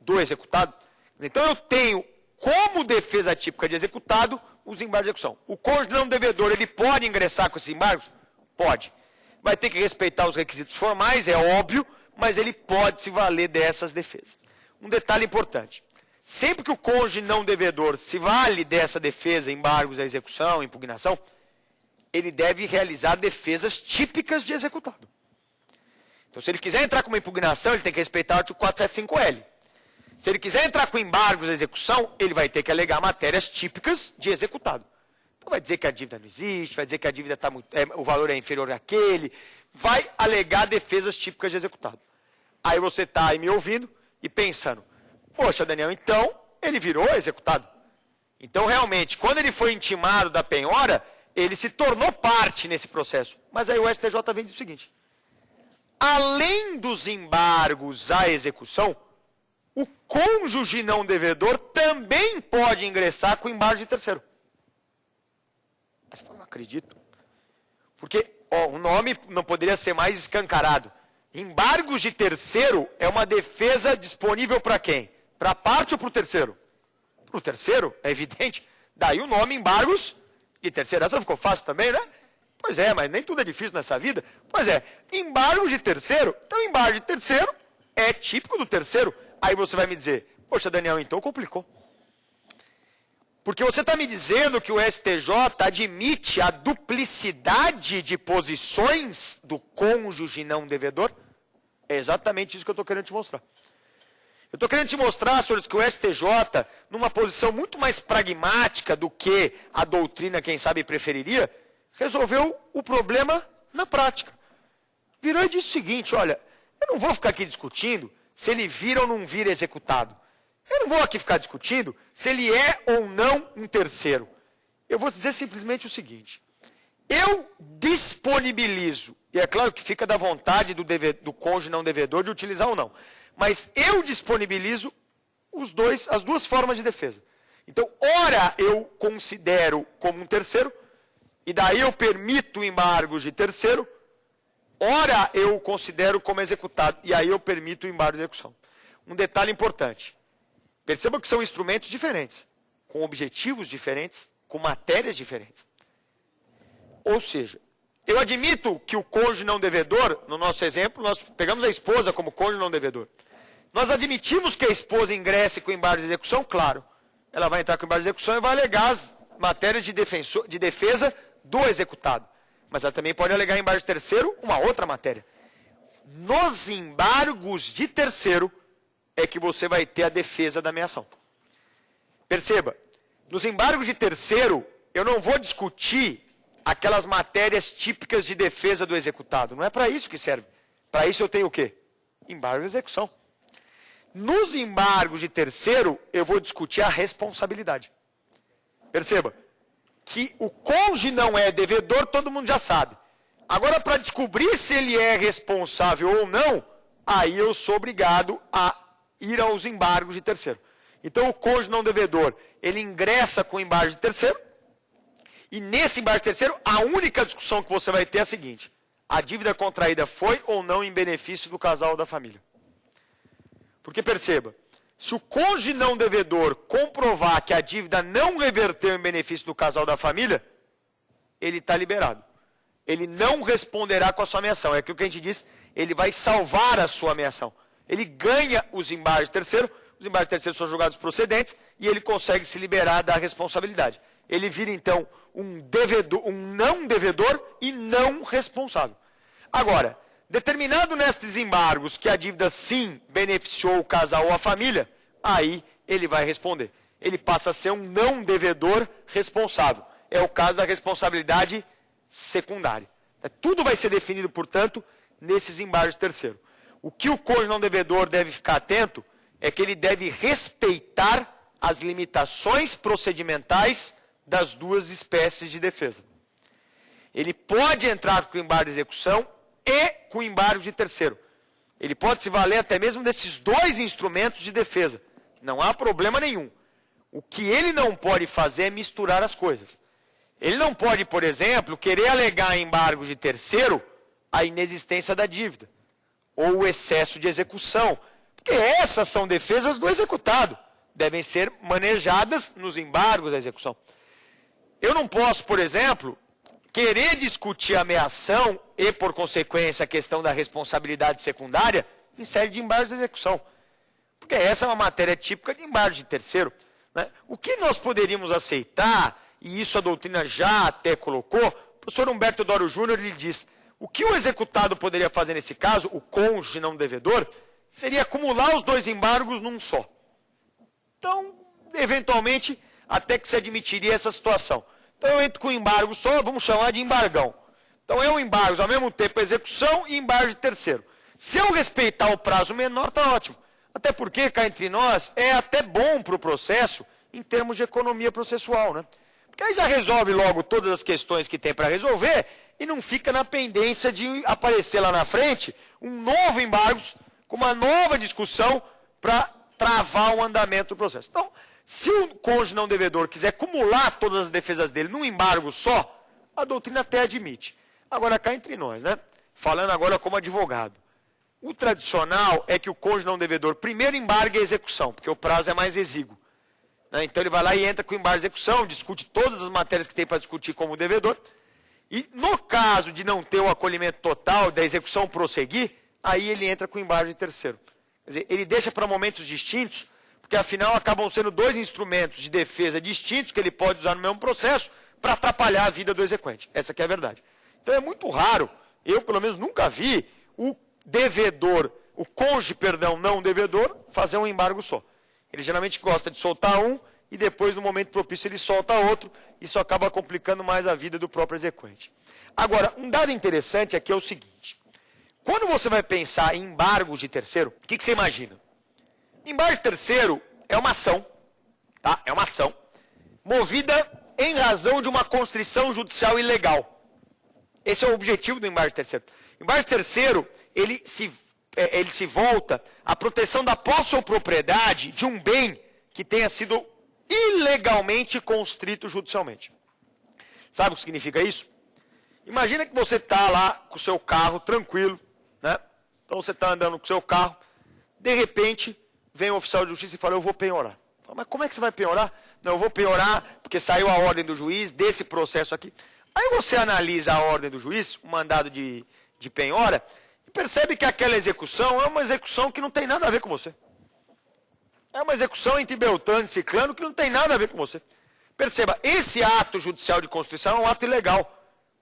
do executado. Então eu tenho como defesa típica de executado os embargos de execução. O cônjuge não devedor, ele pode ingressar com esses embargos? Pode. Vai ter que respeitar os requisitos formais, é óbvio, mas ele pode se valer dessas defesas. Um detalhe importante. sempre que o cônjuge não devedor se vale dessa defesa, embargos à execução, impugnação, ele deve realizar defesas típicas de executado. Então, se ele quiser entrar com uma impugnação, ele tem que respeitar o artigo 475L. Se ele quiser entrar com embargos à execução, ele vai ter que alegar matérias típicas de executado. Então, vai dizer que a dívida não existe, vai dizer que a dívida o valor é inferior àquele, vai alegar defesas típicas de executado. Aí você está aí me ouvindo e pensando, poxa, Daniel, então ele virou executado. Então, realmente, quando ele foi intimado da penhora, ele se tornou parte nesse processo. Mas aí o STJ vem dizer o seguinte, além dos embargos à execução, o cônjuge não devedor também pode ingressar com embargo de terceiro. Mas eu não acredito. Porque o nome não poderia ser mais escancarado. Embargos de terceiro é uma defesa disponível para quem? Para a parte ou para o terceiro? Para o terceiro, é evidente. Daí o nome embargos de terceiro. Essa ficou fácil também, né? Pois é, mas nem tudo é difícil nessa vida. Pois é, embargo de terceiro. Então, embargo de terceiro é típico do terceiro. Aí você vai me dizer, poxa, Daniel, então complicou. Porque você está me dizendo que o STJ admite a duplicidade de posições do cônjuge não devedor? É exatamente isso que eu estou querendo te mostrar. Eu estou querendo te mostrar, senhores, que o STJ, numa posição muito mais pragmática do que a doutrina, quem sabe, preferiria, resolveu o problema na prática. Virou e disse o seguinte, olha, eu não vou ficar aqui discutindo se ele vira ou não vira executado. Eu não vou aqui ficar discutindo se ele é ou não um terceiro. Eu vou dizer simplesmente o seguinte, eu disponibilizo, e é claro que fica da vontade do cônjuge não devedor de utilizar ou não, mas eu disponibilizo as duas formas de defesa. Então, ora eu considero como um terceiro, e daí eu permito embargos de terceiro, ora eu considero como executado, e aí eu permito o embargo de execução. Um detalhe importante, perceba que são instrumentos diferentes, com objetivos diferentes, com matérias diferentes. Ou seja, eu admito que o cônjuge não devedor, no nosso exemplo, nós pegamos a esposa como cônjuge não devedor. Nós admitimos que a esposa ingresse com embargo de execução, claro. Ela vai entrar com embargo de execução e vai alegar as matérias de defesa do executado. Mas ela também pode alegar embargo de terceiro uma outra matéria. Nos embargos de terceiro é que você vai ter a defesa da ameação. Perceba, nos embargos de terceiro, eu não vou discutir aquelas matérias típicas de defesa do executado. Não é para isso que serve. Para isso eu tenho o quê? Embargo de execução. Nos embargos de terceiro, eu vou discutir a responsabilidade. Perceba, que o cônjuge não é devedor, todo mundo já sabe. Agora, para descobrir se ele é responsável ou não, aí eu sou obrigado a ir aos embargos de terceiro. Então, o cônjuge não devedor, ele ingressa com embargo de terceiro, e nesse embargo de terceiro, a única discussão que você vai ter é a seguinte, a dívida contraída foi ou não em benefício do casal ou da família. Porque perceba, se o cônjuge não devedor comprovar que a dívida não reverteu em benefício do casal ou da família, ele está liberado. Ele não responderá com a sua ameação. É aquilo que a gente diz, ele vai salvar a sua ameação. Ele ganha os embargos de terceiro, os embargos de terceiro são julgados procedentes e ele consegue se liberar da responsabilidade. Ele vira, então, um não devedor e não responsável. Agora, determinado nestes embargos que a dívida sim beneficiou o casal ou a família, aí ele vai responder. Ele passa a ser um não devedor responsável. É o caso da responsabilidade secundária. Tudo vai ser definido, portanto, nesses embargos de terceiro. O que o cônjuge não devedor deve ficar atento é que ele deve respeitar as limitações procedimentais das duas espécies de defesa. Ele pode entrar com embargo de execução e com embargo de terceiro. Ele pode se valer até mesmo desses dois instrumentos de defesa. Não há problema nenhum. O que ele não pode fazer é misturar as coisas. Ele não pode, por exemplo, querer alegar em embargo de terceiro a inexistência da dívida ou o excesso de execução. Porque essas são defesas do executado. Devem ser manejadas nos embargos da execução. Eu não posso, por exemplo, querer discutir a ameação e, por consequência, a questão da responsabilidade secundária em série de embargos de execução. Porque essa é uma matéria típica de embargo de terceiro. Né? O que nós poderíamos aceitar, e isso a doutrina já até colocou, o professor Humberto Teodoro Júnior lhe diz, o que o executado poderia fazer nesse caso, o cônjuge não devedor, seria acumular os dois embargos num só. Então, eventualmente, até que se admitiria essa situação. Então eu entro com embargo só, vamos chamar de embargão. Então é um embargo, ao mesmo tempo execução e embargo de terceiro. Se eu respeitar o prazo menor, está ótimo. Até porque, cá entre nós, é até bom para o processo em termos de economia processual, né? Porque aí já resolve logo todas as questões que tem para resolver e não fica na pendência de aparecer lá na frente um novo embargo com uma nova discussão para travar o andamento do processo. Então, se o cônjuge não devedor quiser acumular todas as defesas dele num embargo só, a doutrina até admite. Agora, cá entre nós, né? Falando agora como advogado. O tradicional é que o cônjuge não devedor primeiro embargue a execução, porque o prazo é mais exíguo. Né? Então ele vai lá e entra com embargo de execução, discute todas as matérias que tem para discutir como devedor. E no caso de não ter o acolhimento total, da execução prosseguir, aí ele entra com embargo de terceiro. Quer dizer, ele deixa para momentos distintos, porque afinal acabam sendo dois instrumentos de defesa distintos que ele pode usar no mesmo processo para atrapalhar a vida do exequente. Essa que é a verdade. Então é muito raro, eu pelo menos nunca vi, o devedor, o cônjuge, perdão, não devedor, fazer um embargo só. Ele geralmente gosta de soltar um e depois, no momento propício, ele solta outro. Isso acaba complicando mais a vida do próprio exequente. Agora, um dado interessante aqui é o seguinte. Quando você vai pensar em embargos de terceiro, o que você imagina? Embargo de terceiro é uma ação, tá? É uma ação movida em razão de uma constrição judicial ilegal. Esse é o objetivo do embargo de terceiro. O embargo de terceiro, ele se volta à proteção da posse ou propriedade de um bem que tenha sido ilegalmente constrito judicialmente. Sabe o que significa isso? Imagina que você está lá com o seu carro tranquilo, né? Então você está andando com o seu carro, de repente vem um oficial de justiça e fala, eu vou penhorar. Fala, mas como é que você vai penhorar? Não, eu vou penhorar porque saiu a ordem do juiz desse processo aqui. Aí você analisa a ordem do juiz, o mandado de penhora, e percebe que aquela execução é uma execução que não tem nada a ver com você. É uma execução entre Beltrano e Ciclano que não tem nada a ver com você. Perceba, esse ato judicial de constituição é um ato ilegal,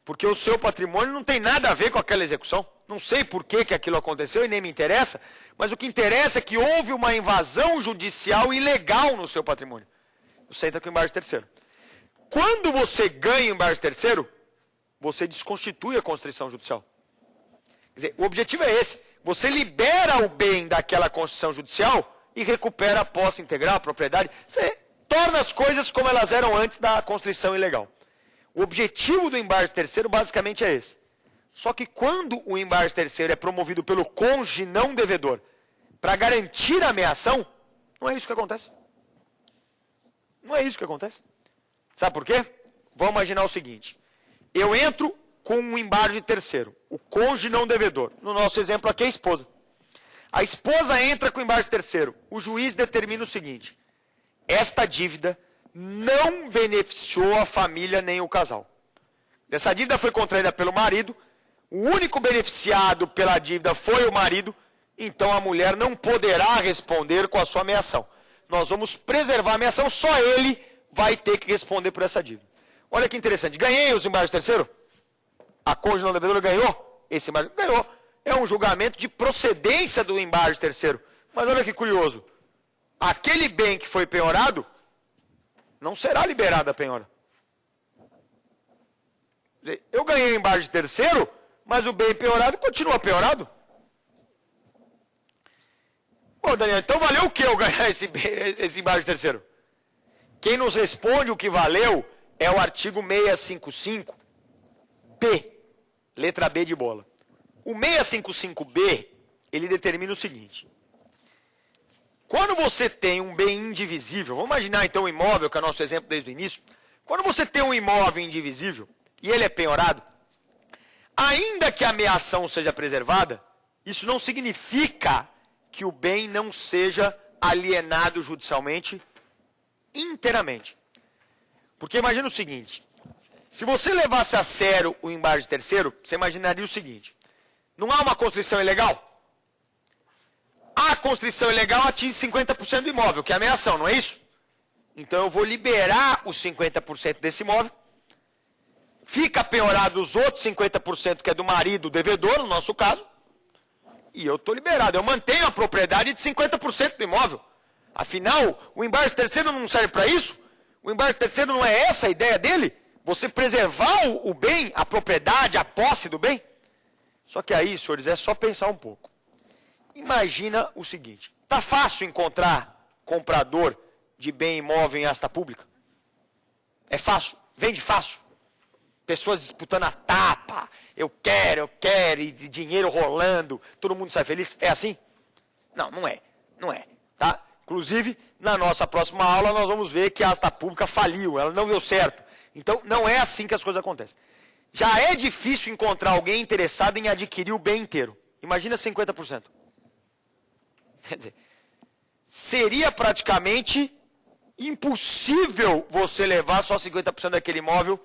porque o seu patrimônio não tem nada a ver com aquela execução. Não sei por que aquilo aconteceu e nem me interessa, mas o que interessa é que houve uma invasão judicial ilegal no seu patrimônio. Você entra com embargo de terceiro. Quando você ganha o embargo de terceiro, você desconstitui a constrição judicial. Quer dizer, o objetivo é esse. Você libera o bem daquela constrição judicial e recupera a posse integral, a propriedade. Você torna as coisas como elas eram antes da constrição ilegal. O objetivo do embargo de terceiro basicamente é esse. Só que quando o embargo de terceiro é promovido pelo cônjuge não devedor para garantir a ameação, não é isso que acontece. Não é isso que acontece. Sabe por quê? Vamos imaginar o seguinte. Eu entro com um embargo de terceiro, o cônjuge não devedor. No nosso exemplo aqui é a esposa. A esposa entra com embargo de terceiro. O juiz determina o seguinte. Esta dívida não beneficiou a família nem o casal. Essa dívida foi contraída pelo marido. O único beneficiado pela dívida foi o marido. Então a mulher não poderá responder com a sua ameação. Nós vamos preservar a ameação, só ele vai ter que responder por essa dívida. Olha que interessante. Ganhei os embargos de terceiro? A cônjuge não devedora ganhou? Esse embargo ganhou. É um julgamento de procedência do embargo de terceiro. Mas olha que curioso. Aquele bem que foi penhorado não será liberado a penhora. Eu ganhei o embargo de terceiro, mas o bem penhorado continua penhorado. Pô, Daniel, então valeu o que eu ganhar esse embargo de terceiro? Quem nos responde o que valeu é o artigo 655B, letra B de bola. O 655B, ele determina o seguinte. Quando você tem um bem indivisível, vamos imaginar então um imóvel, que é o nosso exemplo desde o início. Quando você tem um imóvel indivisível e ele é penhorado, ainda que a ameação seja preservada, isso não significa que o bem não seja alienado judicialmente inteiramente. Porque imagina o seguinte, se você levasse a sério o embargo de terceiro, você imaginaria o seguinte, não há uma constrição ilegal? a constrição ilegal atinge 50% do imóvel, que é a ameação, não é isso? Então eu vou liberar os 50% desse imóvel, fica penhorado os outros 50% que é do marido devedor, no nosso caso, e eu estou liberado. Eu mantenho a propriedade de 50% do imóvel. Afinal, o embargo terceiro não serve para isso? O embargo terceiro não é essa a ideia dele? Você preservar o bem, a propriedade, a posse do bem? Só que aí, senhores, é só pensar um pouco. Imagina o seguinte, está fácil encontrar comprador de bem imóvel em asta pública? É fácil, vende fácil. Pessoas disputando a tapa, eu quero, e dinheiro rolando, todo mundo sai feliz. É assim? Não, não é, tá? Inclusive, na nossa próxima aula, nós vamos ver que a asta pública faliu, ela não deu certo. Então, não é assim que as coisas acontecem. Já é difícil encontrar alguém interessado em adquirir o bem inteiro. Imagina 50%. Quer dizer, seria praticamente impossível você levar só 50% daquele imóvel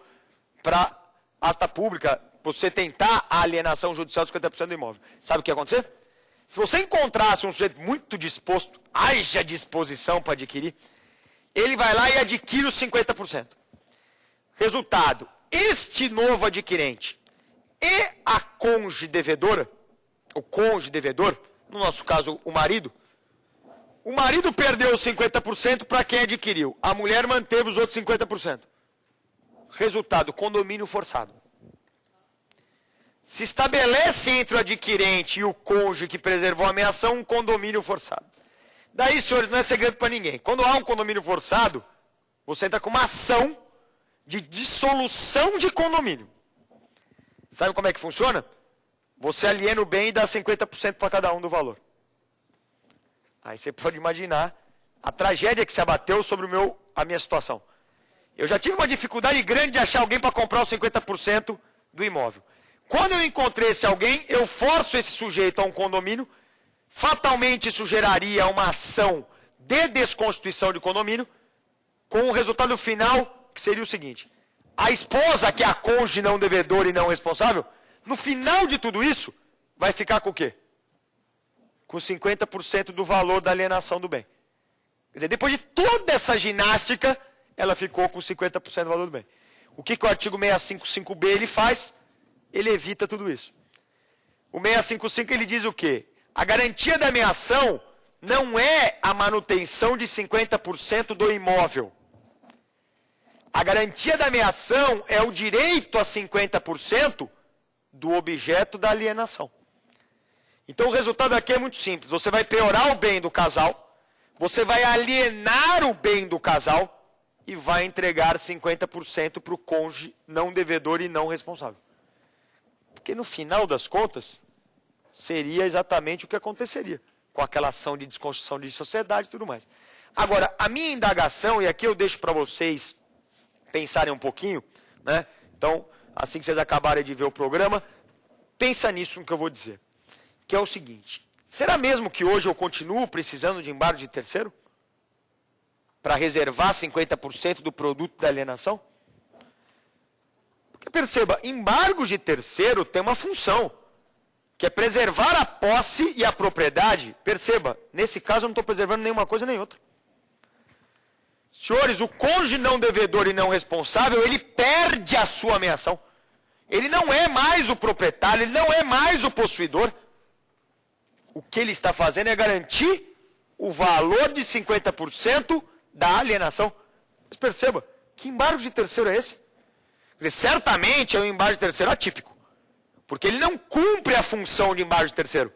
para asta pública, você tentar a alienação judicial de 50% do imóvel. Sabe o que ia acontecer? Se você encontrasse um sujeito muito disposto, haja disposição para adquirir, ele vai lá e adquire os 50%. Resultado, este novo adquirente e a cônjuge devedora, o cônjuge devedor, no nosso caso o marido perdeu os 50% para quem adquiriu, a mulher manteve os outros 50%. Resultado, condomínio forçado. Se estabelece entre o adquirente e o cônjuge que preservou a ameação um condomínio forçado. Daí, senhores, não é segredo para ninguém. Quando há um condomínio forçado, você entra com uma ação de dissolução de condomínio. Sabe como é que funciona? Você aliena o bem e dá 50% para cada um do valor. Aí você pode imaginar a tragédia que se abateu sobre a minha situação. Eu já tive uma dificuldade grande de achar alguém para comprar os 50% do imóvel. Quando eu encontrei esse alguém, eu forço esse sujeito a um condomínio, fatalmente isso geraria uma ação de desconstituição de condomínio, com o resultado final, que seria o seguinte: a esposa, que é a cônjuge não devedora e não responsável, no final de tudo isso, vai ficar com o quê? Com 50% do valor da alienação do bem. Quer dizer, depois de toda essa ginástica, ela ficou com 50% do valor do bem. O que o artigo 655B ele faz? Ele evita tudo isso. O 655 ele diz o quê? A garantia da ameação não é a manutenção de 50% do imóvel. A garantia da ameação é o direito a 50% do objeto da alienação. Então o resultado aqui é muito simples. Você vai penhorar o bem do casal, você vai alienar o bem do casal e vai entregar 50% para o cônjuge não devedor e não responsável. Porque no final das contas, seria exatamente o que aconteceria com aquela ação de desconstrução de sociedade e tudo mais. Agora, a minha indagação, e aqui eu deixo para vocês pensarem um pouquinho, né? Então, assim que vocês acabarem de ver o programa, pensa nisso no que eu vou dizer. Que é o seguinte: será mesmo que hoje eu continuo precisando de embargo de terceiro? Para reservar 50% do produto da alienação? Porque perceba, embargos de terceiro tem uma função, que é preservar a posse e a propriedade. Perceba, nesse caso eu não estou preservando nenhuma coisa nem outra. Senhores, o cônjuge não devedor e não responsável, ele perde a sua ameação. Ele não é mais o proprietário, ele não é mais o possuidor. O que ele está fazendo é garantir o valor de 50% da alienação. Mas perceba, que embargo de terceiro é esse? Quer dizer, certamente é um embargo de terceiro atípico, porque ele não cumpre a função de embargo de terceiro.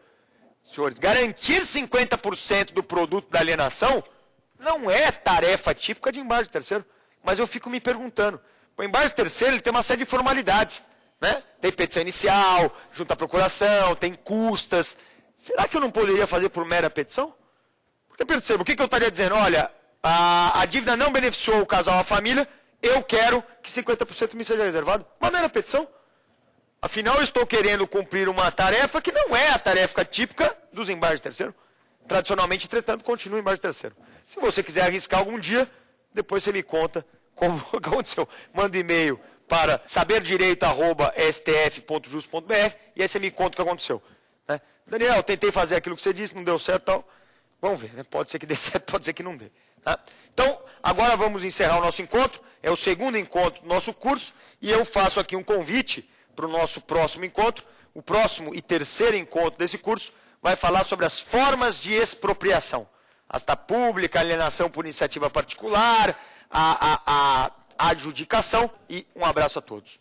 Senhores, garantir 50% do produto da alienação não é tarefa típica de embargo de terceiro. Mas eu fico me perguntando, o embargo de terceiro ele tem uma série de formalidades, né? Tem petição inicial, junta à procuração, tem custas. Será que eu não poderia fazer por mera petição? Porque perceba, o que eu estaria dizendo? Olha, a dívida não beneficiou o casal, a família, eu quero que 50% me seja reservado. Uma mera petição. Afinal, eu estou querendo cumprir uma tarefa que não é a tarefa típica dos embargos de terceiro. Tradicionalmente, entretanto, continua o embargo de terceiro. Se você quiser arriscar algum dia, depois você me conta como aconteceu. Manda um e-mail para saberdireito@stf.jus.br e aí você me conta o que aconteceu. Né? Daniel, tentei fazer aquilo que você disse, não deu certo, tal. Vamos ver, né? Pode ser que dê certo, pode ser que não dê. Tá? Então, agora vamos encerrar o nosso encontro. É o segundo encontro do nosso curso e eu faço aqui um convite para o nosso próximo encontro. O próximo e terceiro encontro desse curso vai falar sobre as formas de expropriação. Asta pública, alienação por iniciativa particular, a adjudicação e um abraço a todos.